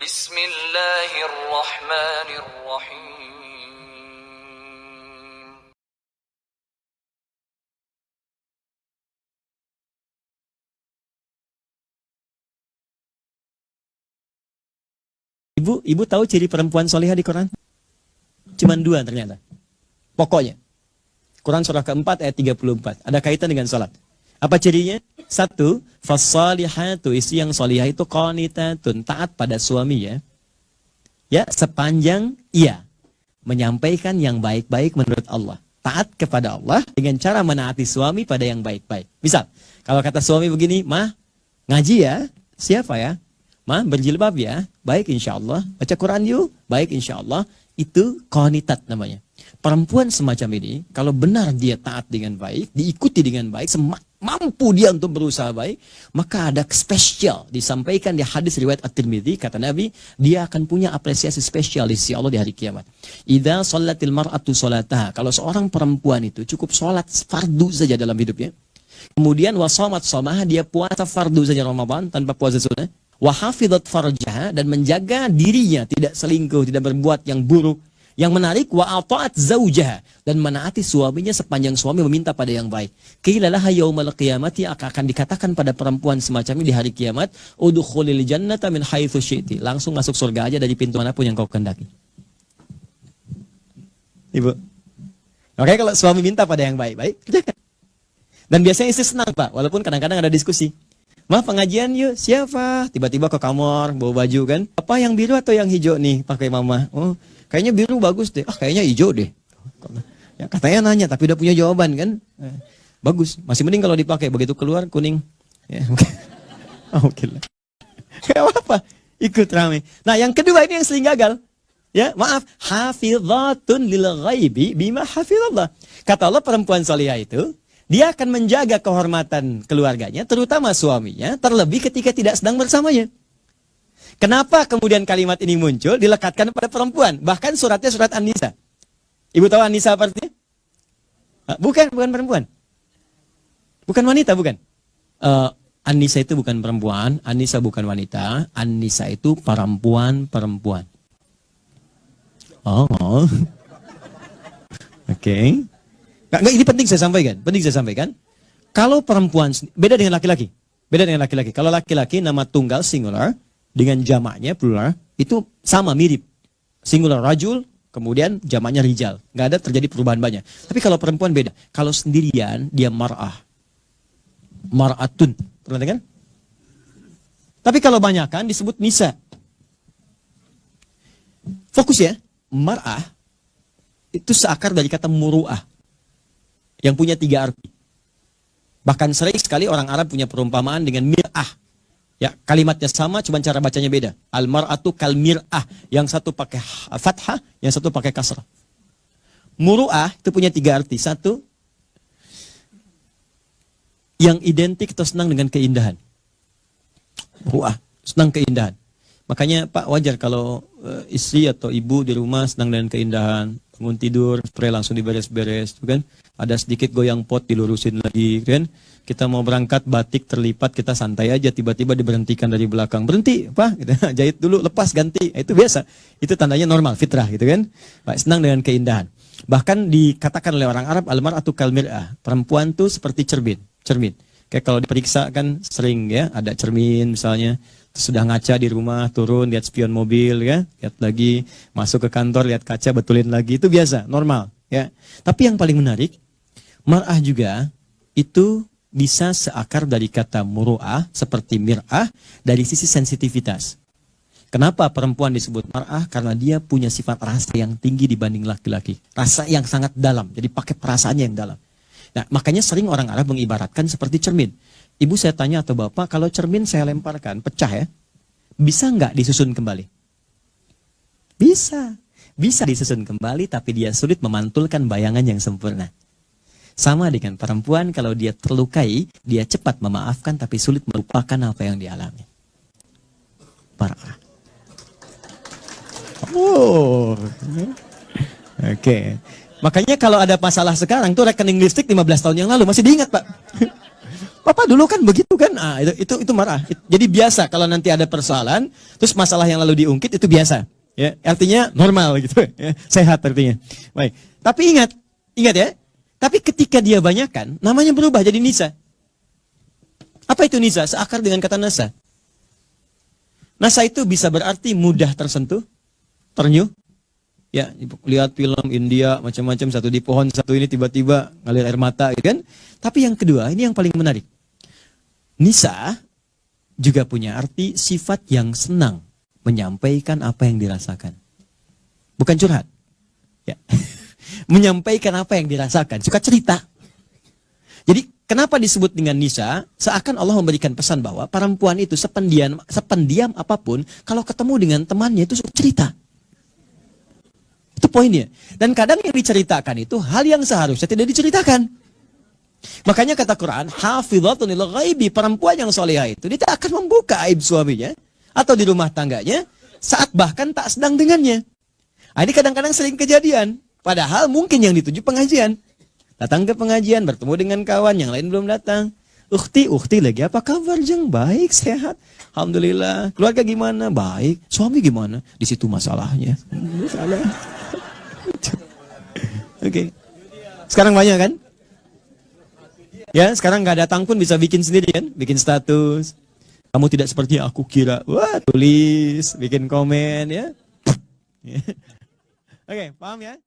Bismillahirrahmanirrahim. Ibu tahu ciri perempuan solihah di Quran? Cuman 2 ternyata. Pokoknya. Quran surah keempat ayat 34. Ada kaitan dengan salat. Apa cirinya? 1, fassalihatu, istri yang solihah itu qanitatun, taat pada suami ya. Ya, sepanjang ia menyampaikan yang baik-baik menurut Allah. Taat kepada Allah dengan cara menaati suami pada yang baik-baik. Misal, kalau kata suami begini, "Mah, ngaji ya?" Siapa ya? "Mah, berjilbab ya?" "Baik insya Allah." "Baca Quran yuk?" "Baik insya Allah." Itu qanitat namanya. Perempuan semacam ini, kalau benar dia taat dengan baik, diikuti dengan baik, mampu dia untuk berusaha baik, maka ada spesial disampaikan di hadis riwayat At-Tirmidzi, kata Nabi, dia akan punya apresiasi spesial di sisi Allah di hari kiamat. Idza shallatil mar'atu sholataha, kalau seorang perempuan itu cukup sholat fardu saja dalam hidupnya, kemudian wasomat somaha, dia puasa fardu saja Ramadan tanpa puasa sunnah, wahafidhat farjaha, dan menjaga dirinya tidak selingkuh, tidak berbuat yang buruk. Yang menarik, wa ata'at zaujaha, dan menaati suaminya sepanjang suami meminta pada yang baik. Qilalaha yaumal qiyamati, akan dikatakan pada perempuan semacam ini di hari kiamat, udkhulil jannata min haitsu syi'ti, langsung masuk surga aja dari pintu manapun yang kau kehendaki. Ibu. Oke, kalau suami minta pada yang baik-baik, kerjakan. Dan biasanya istri senang, Pak, walaupun kadang-kadang ada diskusi. "Mah, pengajian yuk." "Siapa?" Tiba-tiba ke kamar bawa baju kan. "Apa yang biru atau yang hijau nih pakai mama?" "Oh, kayaknya biru bagus deh." "Ah, kayaknya hijau deh." Ya, katanya nanya tapi udah punya jawaban kan. Bagus, masih mending kalau dipakai, begitu keluar kuning. Ya, oke lah. Gak apa-apa, ikut rame. Nah, yang kedua ini yang sering gagal. Ya, maaf, hafizatun lil ghaibi bima hafizallah. Kata Allah, perempuan salihah itu dia akan menjaga kehormatan keluarganya, terutama suaminya, terlebih ketika tidak sedang bersamanya. Kenapa kemudian kalimat ini muncul, dilekatkan pada perempuan? Bahkan suratnya surat An-Nisa. Ibu tahu An-Nisa artinya? Bukan perempuan. Bukan wanita, bukan. An-Nisa itu bukan perempuan, An-Nisa bukan wanita, An-Nisa itu perempuan. Oh. Oke. Enggak, ini penting saya sampaikan. Kalau perempuan, beda dengan laki-laki. Kalau laki-laki nama tunggal singular dengan jamaknya plural itu sama, mirip. Singular rajul, kemudian jamaknya rijal. Nggak ada terjadi perubahan banyak. Tapi kalau perempuan beda. Kalau sendirian dia mar'ah. Mar'atun. Pernah dengar? Tapi kalau banyakan disebut nisa. Fokus ya. Mar'ah itu seakar dari kata muru'ah, yang punya 3 arti. Bahkan sering sekali orang Arab punya perumpamaan dengan mir'ah. Ya, kalimatnya sama, cuma cara bacanya beda. Al-mar'atu kal mir'ah. Yang satu pakai fathah, yang satu pakai kasrah. Muru'ah itu punya 3 arti. 1, yang identik atau senang dengan keindahan. Muru'ah, senang keindahan. Makanya Pak, wajar kalau istri atau ibu di rumah senang dengan keindahan. Bangun tidur, spray langsung diberes-beres, kan? Ada sedikit goyang pot dilurusin lagi, kan? Kita mau berangkat batik terlipat, kita santai aja, tiba-tiba diberhentikan dari belakang. "Berhenti, Pak," gitu. "Jahit dulu, lepas, ganti." Itu biasa. Itu tandanya normal, fitrah gitu kan. Pak, senang dengan keindahan. Bahkan dikatakan oleh orang Arab, al-mar'atu kal mir'ah. Perempuan tuh seperti cermin. Kayak kalau diperiksa kan sering ya, ada cermin misalnya. Sudah ngaca di rumah, turun, lihat spion mobil, ya, lihat lagi, masuk ke kantor, lihat kaca, betulin lagi, itu biasa, normal, ya. Tapi yang paling menarik, mar'ah juga itu bisa seakar dari kata muru'ah, seperti mir'ah, dari sisi sensitivitas. Kenapa perempuan disebut mar'ah? Karena dia punya sifat rasa yang tinggi dibanding laki-laki, rasa yang sangat dalam, jadi pakai perasaannya yang dalam. Nah, makanya sering orang Arab mengibaratkan seperti cermin. Ibu, saya tanya atau bapak, kalau cermin saya lemparkan, pecah ya, bisa nggak disusun kembali? Bisa disusun kembali, tapi dia sulit memantulkan bayangan yang sempurna. Sama dengan perempuan, kalau dia terlukai, dia cepat memaafkan, tapi sulit melupakan apa yang dialami. Parah. Oh, oke. Makanya kalau ada masalah sekarang, tuh rekening listrik 15 tahun yang lalu, masih diingat Pak. Papa dulu kan begitu kan? Itu marah. Jadi biasa kalau nanti ada persoalan, terus masalah yang lalu diungkit itu biasa. Ya, artinya normal gitu. Ya, sehat artinya. Baik. Tapi ingat ya. Tapi ketika dia banyakkan, namanya berubah jadi nisa. Apa itu nisa? Seakar dengan kata nasa. Nasa itu bisa berarti mudah tersentuh, ternyuh. Ya, lihat film India macam-macam, satu di pohon, satu ini tiba-tiba ngalir air mata gitu kan. Tapi yang kedua, ini yang paling menarik. Nisa juga punya arti sifat yang senang menyampaikan apa yang dirasakan. Bukan curhat. Ya. Menyampaikan apa yang dirasakan, suka cerita. Jadi kenapa disebut dengan nisa? Seakan Allah memberikan pesan bahwa perempuan itu sependiam apapun, kalau ketemu dengan temannya itu suka cerita. Itu poinnya. Dan kadang yang diceritakan itu hal yang seharusnya tidak diceritakan. Makanya kata Quran, hafizatun lil ghaibi, perempuan yang solehah itu dia tak akan membuka aib suaminya atau di rumah tangganya saat bahkan tak sedang dengannya. Ini kadang-kadang sering kejadian. Padahal mungkin yang dituju pengajian. Datang ke pengajian, bertemu dengan kawan, yang lain belum datang. Ukhti lagi, apa kabar Jeng? Baik, sehat. Alhamdulillah. Keluarga gimana? Baik. Suami gimana? Di situ masalahnya. Masalah. Oke. Sekarang banyak kan? Ya, sekarang nggak datang pun bisa bikin sendiri kan? Bikin status. Kamu tidak seperti yang aku kira. Wah, tulis, bikin komen ya. Oke, paham ya?